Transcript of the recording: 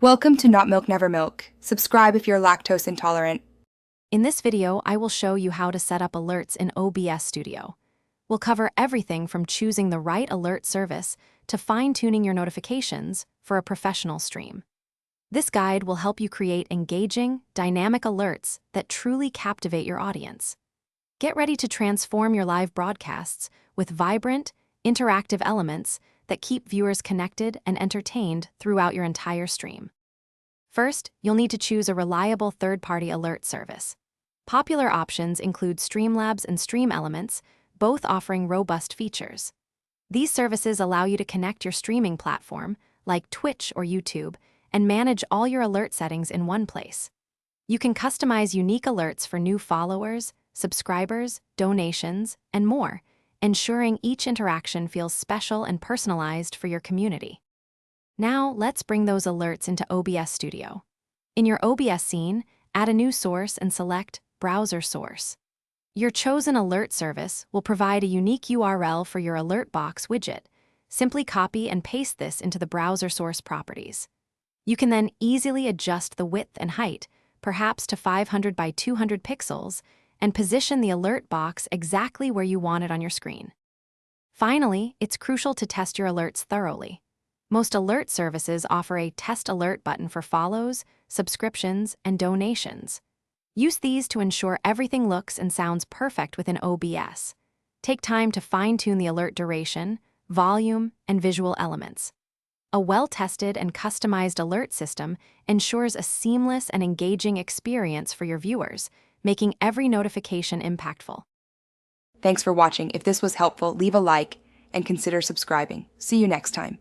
Welcome to Not Milk Never Milk. Subscribe if you're lactose intolerant. In this video, I will show you how to set up alerts in OBS Studio. We'll cover everything from choosing the right alert service to fine-tuning your notifications for a professional stream. This guide will help you create engaging, dynamic alerts that truly captivate your audience. Get ready to transform your live broadcasts with vibrant, interactive elements that keep viewers connected and entertained throughout your entire stream. First, you'll need to choose a reliable third-party alert service. Popular options include Streamlabs and Stream Elements, both offering robust features. These services allow you to connect your streaming platform, like Twitch or YouTube, and manage all your alert settings in one place. You can customize unique alerts for new followers, subscribers, donations, and more, ensuring each interaction feels special and personalized for your community. Now, let's bring those alerts into OBS Studio. In your OBS scene, add a new source and select Browser Source. Your chosen alert service will provide a unique URL for your alert box widget. Simply copy and paste this into the browser source properties. You can then easily adjust the width and height, perhaps to 500 by 200 pixels, and position the alert box exactly where you want it on your screen. Finally, it's crucial to test your alerts thoroughly. Most alert services offer a Test Alert button for follows, subscriptions, and donations. Use these to ensure everything looks and sounds perfect within OBS. Take time to fine-tune the alert duration, volume, and visual elements. A well-tested and customized alert system ensures a seamless and engaging experience for your viewers, making every notification impactful. Thanks for watching. If this was helpful, leave a like and consider subscribing. See you next time.